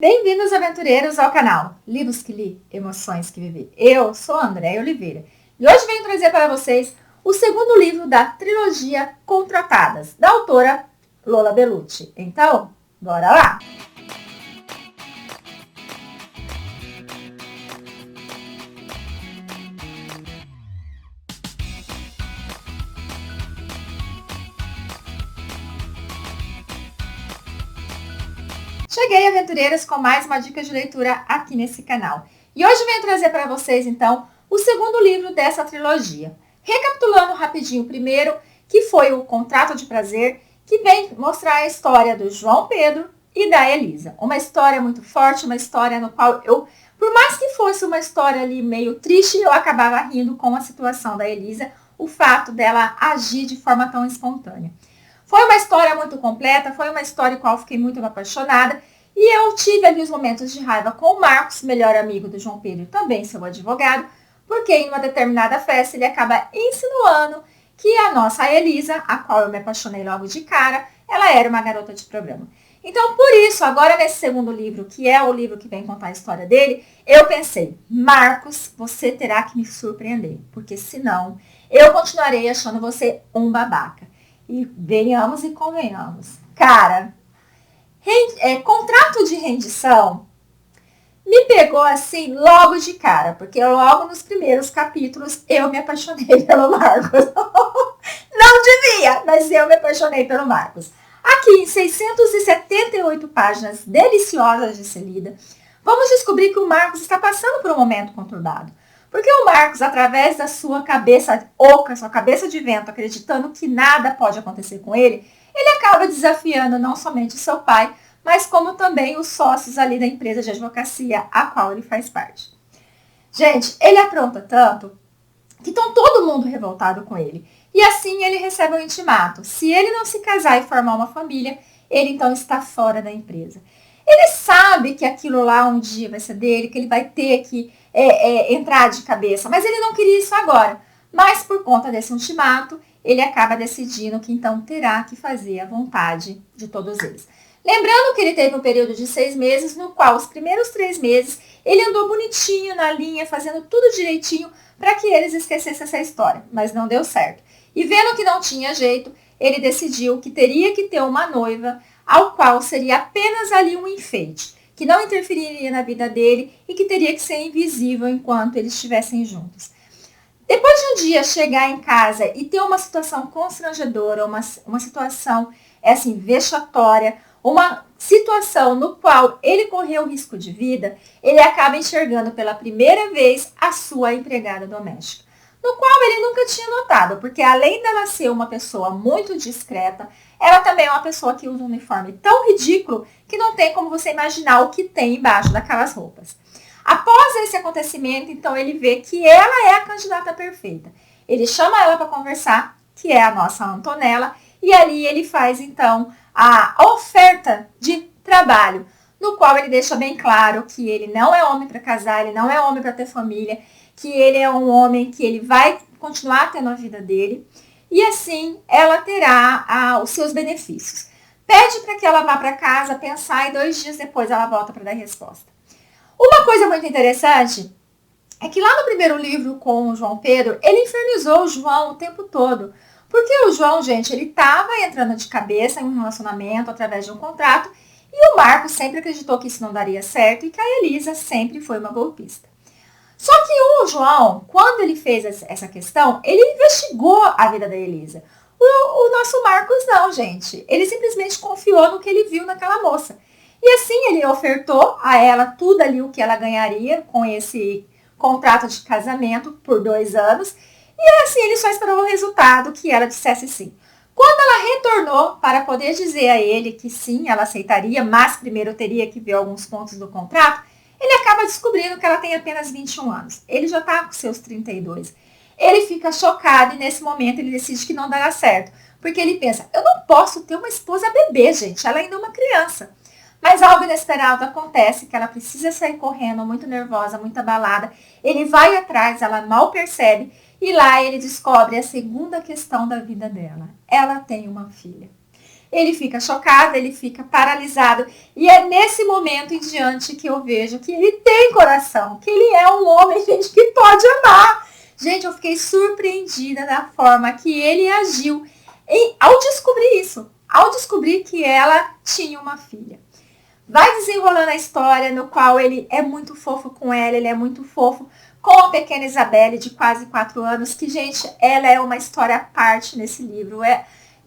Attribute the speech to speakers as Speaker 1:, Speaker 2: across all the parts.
Speaker 1: Bem-vindos, aventureiros, ao canal Livros que Li, Emoções que Vivi. Eu sou a Andréia Oliveira e hoje venho trazer para vocês o segundo livro da trilogia Contratadas, da autora Lola Bellucci. Então, bora lá! Cheguei, aventureiras, com mais uma dica de leitura aqui nesse canal. E hoje venho trazer para vocês, então, o segundo livro dessa trilogia. Recapitulando rapidinho o primeiro, que foi o Contrato de Prazer, que vem mostrar a história do João Pedro e da Elisa. Uma história muito forte, uma história no qual por mais que fosse uma história ali meio triste, eu acabava rindo com a situação da Elisa, o fato dela agir de forma tão espontânea. Foi uma história muito completa, foi uma história em qual eu fiquei muito apaixonada e eu tive ali os momentos de raiva com o Marcos, melhor amigo do João Pedro e também seu advogado, porque em uma determinada festa ele acaba insinuando que a nossa Elisa, a qual eu me apaixonei logo de cara, ela era uma garota de programa. Então, por isso, agora nesse segundo livro, que é o livro que vem contar a história dele, eu pensei, Marcos, você terá que me surpreender, porque senão eu continuarei achando você um babaca. E venhamos e convenhamos. Cara, contrato de rendição me pegou assim logo de cara, porque logo nos primeiros capítulos eu me apaixonei pelo Marcos. Não devia, mas eu me apaixonei pelo Marcos. Aqui em 678 páginas deliciosas de ser lida, vamos descobrir que o Marcos está passando por um momento conturbado. Porque o Marcos, através da sua cabeça oca, sua cabeça de vento, acreditando que nada pode acontecer com ele acaba desafiando não somente o seu pai, mas como também os sócios ali da empresa de advocacia a qual ele faz parte. Gente, ele apronta tanto que estão todo mundo revoltado com ele. E assim ele recebe um intimato. Se ele não se casar e formar uma família, ele então está fora da empresa. Ele sabe que aquilo lá um dia vai ser dele, que ele vai ter que entrar de cabeça, mas ele não queria isso agora. Mas por conta desse ultimato, ele acaba decidindo que então terá que fazer a vontade de todos eles. Lembrando que ele teve um período de 6 meses, no qual os primeiros 3 meses ele andou bonitinho na linha, fazendo tudo direitinho para que eles esquecessem essa história, mas não deu certo. E vendo que não tinha jeito, ele decidiu que teria que ter uma noiva, ao qual seria apenas ali um enfeite, que não interferiria na vida dele e que teria que ser invisível enquanto eles estivessem juntos. Depois de um dia chegar em casa e ter uma situação constrangedora, uma situação assim, vexatória, uma situação no qual ele correu risco de vida, ele acaba enxergando pela primeira vez a sua empregada doméstica, no qual ele nunca tinha notado, porque além dela ser uma pessoa muito discreta, ela também é uma pessoa que usa um uniforme tão ridículo que não tem como você imaginar o que tem embaixo daquelas roupas. Após esse acontecimento, então ele vê que ela é a candidata perfeita. Ele chama ela para conversar, que é a nossa Antonella, e ali ele faz então a oferta de trabalho, no qual ele deixa bem claro que ele não é homem para casar, ele não é homem para ter família, que ele é um homem que ele vai continuar tendo a vida dele, e assim ela terá os seus benefícios. Pede para que ela vá para casa pensar e 2 dias depois ela volta para dar resposta. Uma coisa muito interessante é que lá no primeiro livro com o João Pedro, ele infernizou o João o tempo todo. Porque o João, gente, ele estava entrando de cabeça em um relacionamento através de um contrato e o Marcos sempre acreditou que isso não daria certo e que a Elisa sempre foi uma golpista. Só que o João, quando ele fez essa questão, ele investigou a vida da Elisa. O nosso Marcos não, gente. Ele simplesmente confiou no que ele viu naquela moça. E assim ele ofertou a ela tudo ali o que ela ganharia com esse contrato de casamento por 2 anos. E assim ele só esperou o resultado que ela dissesse sim. Quando ela retornou para poder dizer a ele que sim, ela aceitaria, mas primeiro teria que ver alguns pontos do contrato, ele acaba descobrindo que ela tem apenas 21 anos. Ele já está com seus 32. Ele fica chocado e nesse momento ele decide que não dará certo. Porque ele pensa, eu não posso ter uma esposa bebê, gente. Ela ainda é uma criança. Mas algo inesperado acontece, que ela precisa sair correndo, muito nervosa, muito abalada. Ele vai atrás, ela mal percebe. E lá ele descobre a segunda questão da vida dela. Ela tem uma filha. Ele fica chocado, ele fica paralisado. E é nesse momento em diante que eu vejo que ele tem coração, que ele é um homem, gente, que pode amar. Gente, eu fiquei surpreendida da forma que ele agiu ao descobrir isso, ao descobrir que ela tinha uma filha. Vai desenrolando a história no qual ele é muito fofo com ela, ele é muito fofo com a pequena Isabelle, de quase 4 anos, que, gente, ela é uma história à parte nesse livro.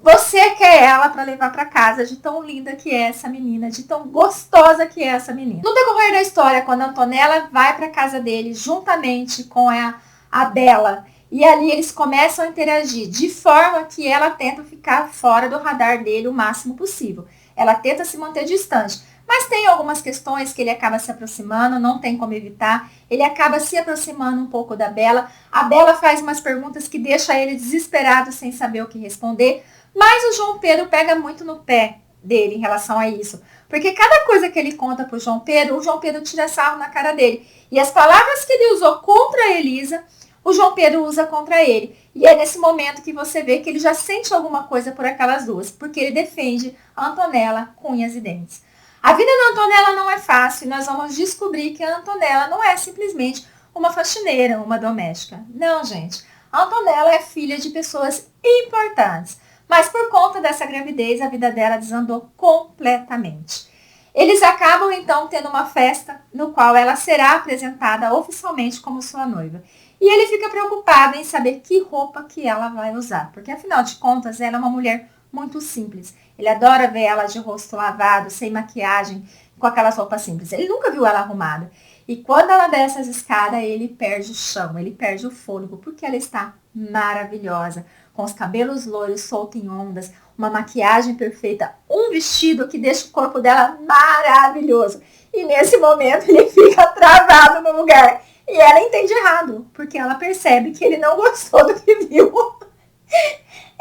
Speaker 1: Você quer ela para levar para casa, de tão linda que é essa menina, de tão gostosa que é essa menina. No decorrer da história, quando a Antonella vai para casa dele, juntamente com a Bella, e ali eles começam a interagir, de forma que ela tenta ficar fora do radar dele o máximo possível. Ela tenta se manter distante. Mas tem algumas questões que ele acaba se aproximando, não tem como evitar. Ele acaba se aproximando um pouco da Bella. A Bella faz umas perguntas que deixam ele desesperado, sem saber o que responder. Mas o João Pedro pega muito no pé dele em relação a isso. Porque cada coisa que ele conta pro João Pedro, o João Pedro tira sarro na cara dele. E as palavras que ele usou contra a Elisa, o João Pedro usa contra ele. E é nesse momento que você vê que ele já sente alguma coisa por aquelas duas. Porque ele defende a Antonella com unhas e dentes. A vida da Antonella não é fácil e nós vamos descobrir que a Antonella não é simplesmente uma faxineira, uma doméstica. Não, gente. A Antonella é filha de pessoas importantes. Mas por conta dessa gravidez, a vida dela desandou completamente. Eles acabam, então, tendo uma festa no qual ela será apresentada oficialmente como sua noiva. E ele fica preocupado em saber que roupa que ela vai usar. Porque, afinal de contas, ela é uma mulher muito simples. Ele adora ver ela de rosto lavado, sem maquiagem, com aquelas roupas simples. Ele nunca viu ela arrumada. E quando ela desce as escadas, ele perde o chão, ele perde o fôlego, porque ela está maravilhosa, com os cabelos loiros soltos em ondas, uma maquiagem perfeita, um vestido que deixa o corpo dela maravilhoso. E nesse momento ele fica travado no lugar. E ela entende errado, porque ela percebe que ele não gostou do que viu.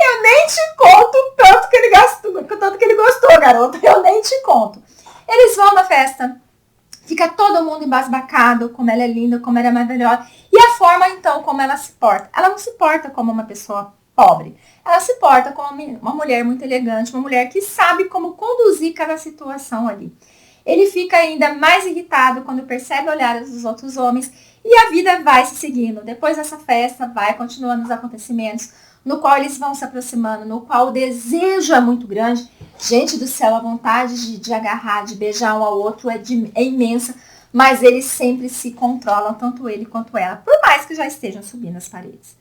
Speaker 1: Eu nem te conto o tanto que ele gastou, o tanto que ele gostou, garota. Eu nem te conto. Eles vão na festa. Fica todo mundo embasbacado, como ela é linda, como ela é maravilhosa. E a forma, então, como ela se porta. Ela não se porta como uma pessoa pobre. Ela se porta como uma mulher muito elegante, uma mulher que sabe como conduzir cada situação ali. Ele fica ainda mais irritado quando percebe olhares dos outros homens. E a vida vai se seguindo. Depois dessa festa, vai continuando os acontecimentos, no qual eles vão se aproximando, no qual o desejo é muito grande. Gente do céu, a vontade de agarrar, de beijar um ao outro é imensa, mas eles sempre se controlam, tanto ele quanto ela, por mais que já estejam subindo as paredes.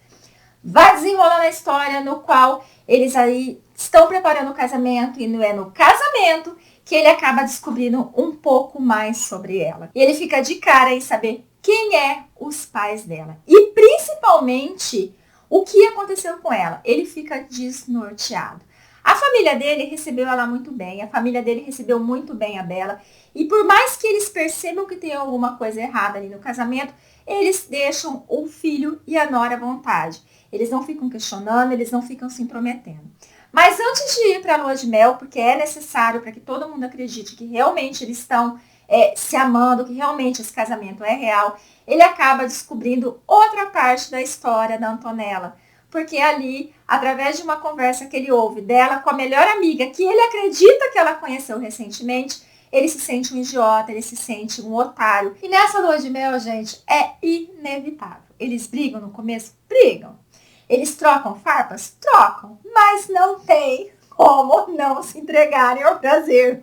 Speaker 1: Vai desenrolando a história no qual eles aí estão preparando o casamento, e não é no casamento que ele acaba descobrindo um pouco mais sobre ela. E ele fica de cara em saber quem é os pais dela. E principalmente o que aconteceu com ela. Ele fica desnorteado. A família dele recebeu ela muito bem. A família dele recebeu muito bem a Bella. E por mais que eles percebam que tem alguma coisa errada ali no casamento, eles deixam o filho e a nora à vontade. Eles não ficam questionando, eles não ficam se intrometendo. Mas antes de ir para a lua de mel, porque é necessário para que todo mundo acredite que realmente eles estão se amando, que realmente esse casamento é real, ele acaba descobrindo outra parte da história da Antonella. Porque ali, através de uma conversa que ele ouve dela com a melhor amiga, que ele acredita que ela conheceu recentemente, ele se sente um idiota, ele se sente um otário. E nessa lua de mel, gente, é inevitável. Eles brigam no começo? Brigam. Eles trocam farpas? Trocam. Mas não tem como não se entregarem ao prazer.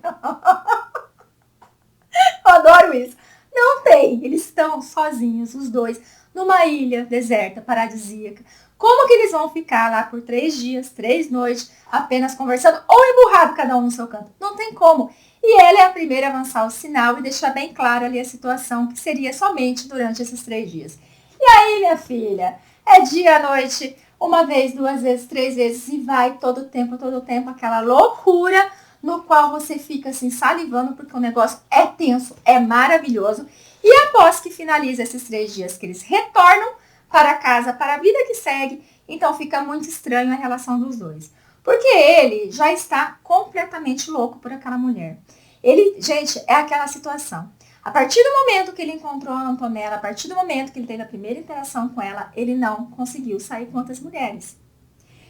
Speaker 1: Eu adoro isso. Não tem. Eles estão sozinhos, os dois, numa ilha deserta, paradisíaca. Como que eles vão ficar lá por 3 dias, 3 noites, apenas conversando ou emburrado cada um no seu canto? Não tem como. E ela é a primeira a avançar o sinal e deixar bem claro ali a situação, que seria somente durante esses 3 dias. E aí, minha filha, é dia, noite, uma vez, 2 vezes, 3 vezes, e vai todo o tempo, aquela loucura no qual você fica assim salivando, porque o negócio é tenso, é maravilhoso. E após que finaliza esses 3 dias que eles retornam para casa, para a vida que segue, então fica muito estranho a relação dos dois. Porque ele já está completamente louco por aquela mulher. Ele, gente, é aquela situação. A partir do momento que ele encontrou a Antonella, a partir do momento que ele teve a primeira interação com ela, ele não conseguiu sair com outras mulheres.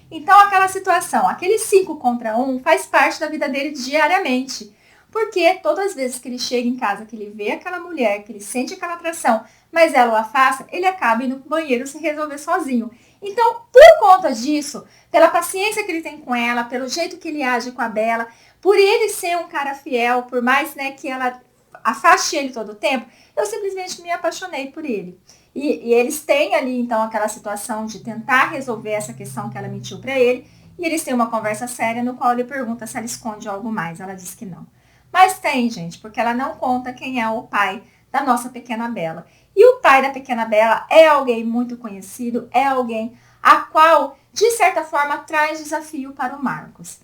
Speaker 1: Então aquela situação, aquele 5 contra 1 faz parte da vida dele diariamente. Porque todas as vezes que ele chega em casa, que ele vê aquela mulher, que ele sente aquela atração, mas ela o afasta, ele acaba indo pro banheiro se resolver sozinho. Então, por conta disso, pela paciência que ele tem com ela, pelo jeito que ele age com a Bela, por ele ser um cara fiel, por mais, né, que ela afaste ele todo o tempo, eu simplesmente me apaixonei por ele. E eles têm ali, então, aquela situação de tentar resolver essa questão que ela mentiu para ele, e eles têm uma conversa séria no qual ele pergunta se ela esconde algo mais. Ela diz que não. Mas tem, gente, porque ela não conta quem é o pai da nossa pequena Bela. E o pai da pequena Bela é alguém muito conhecido, é alguém a qual, de certa forma, traz desafio para o Marcos.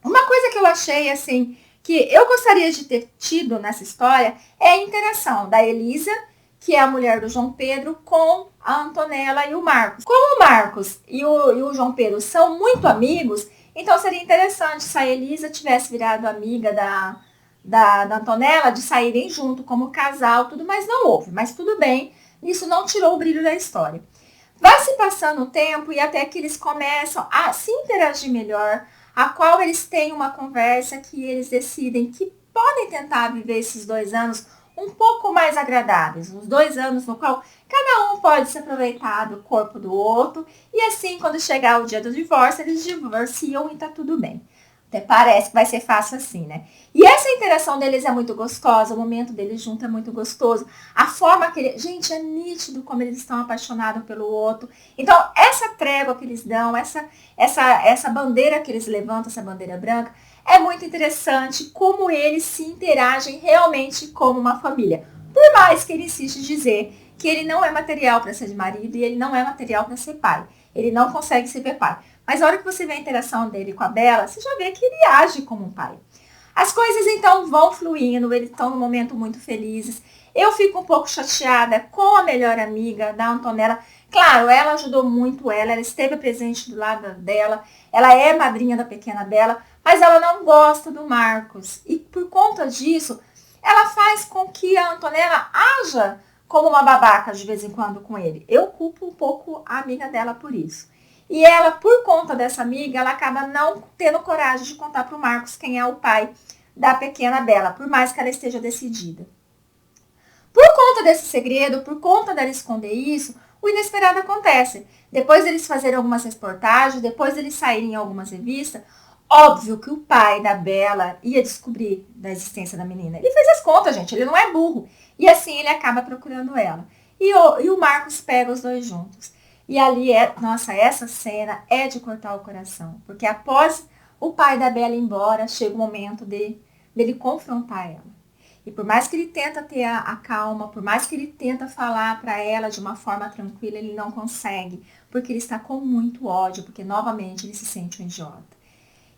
Speaker 1: Uma coisa que eu achei, assim, que eu gostaria de ter tido nessa história é a interação da Elisa, que é a mulher do João Pedro, com a Antonella e o Marcos. Como o Marcos e o João Pedro são muito amigos, então seria interessante se a Elisa tivesse virado amiga da Antonella, de saírem junto como casal, tudo, mas não houve. Mas tudo bem, isso não tirou o brilho da história. Vai se passando o tempo e até que eles começam a se interagir melhor, a qual eles têm uma conversa que eles decidem que podem tentar viver esses 2 anos um pouco mais agradáveis. Uns 2 anos no qual cada um pode se aproveitar do corpo do outro e assim, quando chegar o dia do divórcio, eles divorciam e tá tudo bem. Até parece que vai ser fácil assim, né? E essa interação deles é muito gostosa, o momento deles junto é muito gostoso. A forma que ele... Gente, é nítido como eles estão apaixonados pelo outro. Então, essa trégua que eles dão, essa bandeira que eles levantam, essa bandeira branca, é muito interessante como eles se interagem realmente como uma família. Por mais que ele insiste em dizer que ele não é material para ser marido e ele não é material para ser pai. Ele não consegue ser pai. Mas a hora que você vê a interação dele com a Bela, você já vê que ele age como um pai. As coisas então vão fluindo, eles estão num momento muito felizes. Eu fico um pouco chateada com a melhor amiga da Antonella. Claro, ela ajudou muito ela esteve presente do lado dela, ela é madrinha da pequena Bela, mas ela não gosta do Marcos. E por conta disso, ela faz com que a Antonella haja como uma babaca de vez em quando com ele. Eu culpo um pouco a amiga dela por isso. E ela, por conta dessa amiga, ela acaba não tendo coragem de contar para o Marcos quem é o pai da pequena Bela, por mais que ela esteja decidida. Por conta desse segredo, por conta dela esconder isso, o inesperado acontece. Depois deles fazerem algumas reportagens, depois deles saírem em algumas revistas, óbvio que o pai da Bela ia descobrir da existência da menina. Ele fez as contas, gente, ele não é burro. E assim ele acaba procurando ela. E o Marcos pega os dois juntos. E ali nossa, essa cena é de cortar o coração. Porque após o pai da Bela ir embora, chega o momento dele confrontar ela. E por mais que ele tenta ter a calma, por mais que ele tenta falar para ela de uma forma tranquila, ele não consegue. Porque ele está com muito ódio, porque novamente ele se sente um idiota.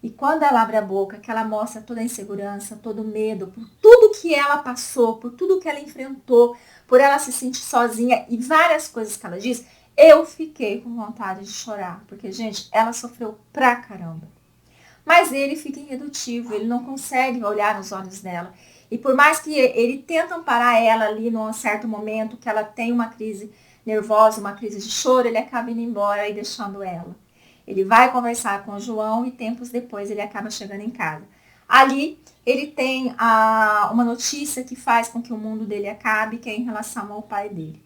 Speaker 1: E quando ela abre a boca, que ela mostra toda a insegurança, todo o medo, por tudo que ela passou, por tudo que ela enfrentou, por ela se sentir sozinha e várias coisas que ela diz, eu fiquei com vontade de chorar. Porque, gente, ela sofreu pra caramba. Mas ele fica irredutível, ele não consegue olhar nos olhos dela. E por mais que ele tenta amparar ela ali num certo momento, que ela tem uma crise nervosa, uma crise de choro, ele acaba indo embora e deixando ela. Ele vai conversar com o João e tempos depois ele acaba chegando em casa. Ali ele tem uma notícia que faz com que o mundo dele acabe, que é em relação ao pai dele.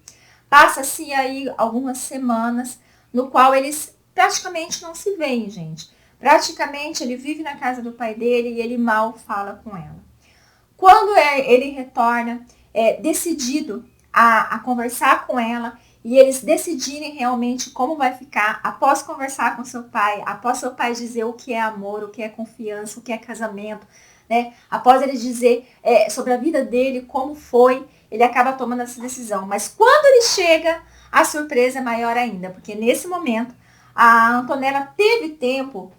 Speaker 1: Passa-se aí algumas semanas no qual eles praticamente não se veem, gente. Praticamente ele vive na casa do pai dele e ele mal fala com ela. Quando ele retorna, decidido a conversar com ela, e eles decidirem realmente como vai ficar após conversar com seu pai, após seu pai dizer o que é amor, o que é confiança, o que é casamento, né? Após ele dizer sobre a vida dele, como foi, ele acaba tomando essa decisão. Mas quando ele chega, a surpresa é maior ainda, porque nesse momento a Antonella teve tempo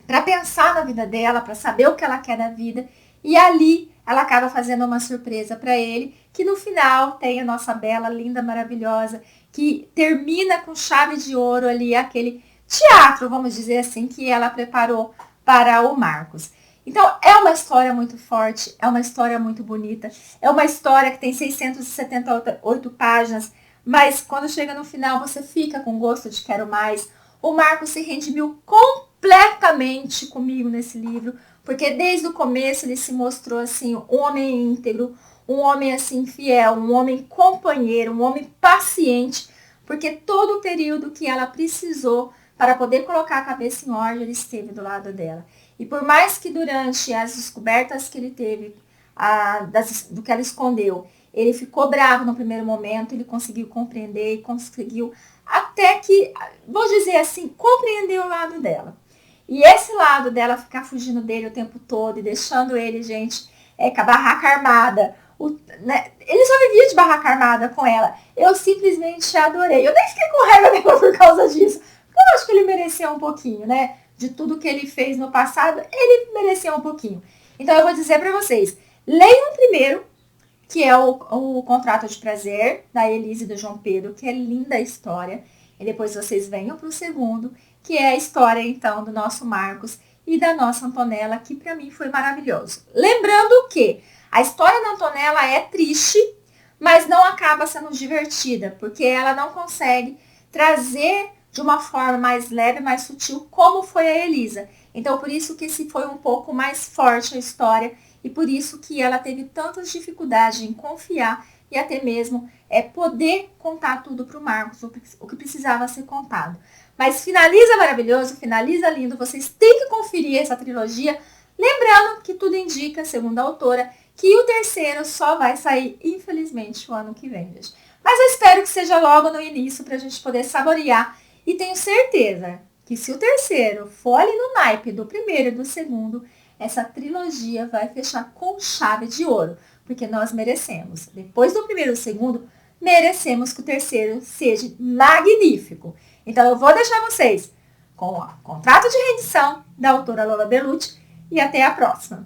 Speaker 1: para pensar na vida dela, para saber o que ela quer da vida, e ali ela acaba fazendo uma surpresa para ele, que no final tem a nossa Bela, linda, maravilhosa, que termina com chave de ouro ali, aquele teatro, vamos dizer assim, que ela preparou para o Marcos. Então, é uma história muito forte, é uma história muito bonita, é uma história que tem 678 páginas, mas quando chega no final você fica com gosto de quero mais. O Marcos se redimiu completamente comigo nesse livro, porque desde o começo ele se mostrou assim, um homem íntegro, um homem assim fiel, um homem companheiro, um homem paciente, porque todo o período que ela precisou para poder colocar a cabeça em ordem, ele esteve do lado dela. E por mais que durante as descobertas que ele teve, do que ela escondeu, ele ficou bravo no primeiro momento, ele conseguiu compreender e conseguiu até que, vou dizer assim, compreender o lado dela. E esse lado dela ficar fugindo dele o tempo todo e deixando ele, gente, com a barraca armada. Ele só vivia de barraca armada com ela. Eu simplesmente adorei. Eu nem fiquei com raiva dela por causa disso. Porque eu acho que ele mereceu um pouquinho, né? De tudo que ele fez no passado, ele mereceu um pouquinho. Então eu vou dizer pra vocês, leiam primeiro, que é o Contrato de Prazer, da Elise e do João Pedro, que é linda a história. E depois vocês venham pro segundo, que é a história, então, do nosso Marcos e da nossa Antonella, que para mim foi maravilhoso. Lembrando que a história da Antonella é triste, mas não acaba sendo divertida, porque ela não consegue trazer de uma forma mais leve, mais sutil, como foi a Elisa. Então, por isso que esse foi um pouco mais forte a história, e por isso que ela teve tantas dificuldades em confiar e até mesmo poder contar tudo para o Marcos, o que precisava ser contado. Mas finaliza maravilhoso, finaliza lindo, vocês têm que conferir essa trilogia, lembrando que tudo indica, segundo a autora, que o terceiro só vai sair, infelizmente, o ano que vem, gente. Mas eu espero que seja logo no início, para a gente poder saborear, e tenho certeza que se o terceiro for ali no naipe do primeiro e do segundo, essa trilogia vai fechar com chave de ouro, porque nós merecemos. Depois do primeiro e do segundo, merecemos que o terceiro seja magnífico. Então eu vou deixar vocês com o Contrato de Rendição, da autora Lola Bellucci, e até a próxima.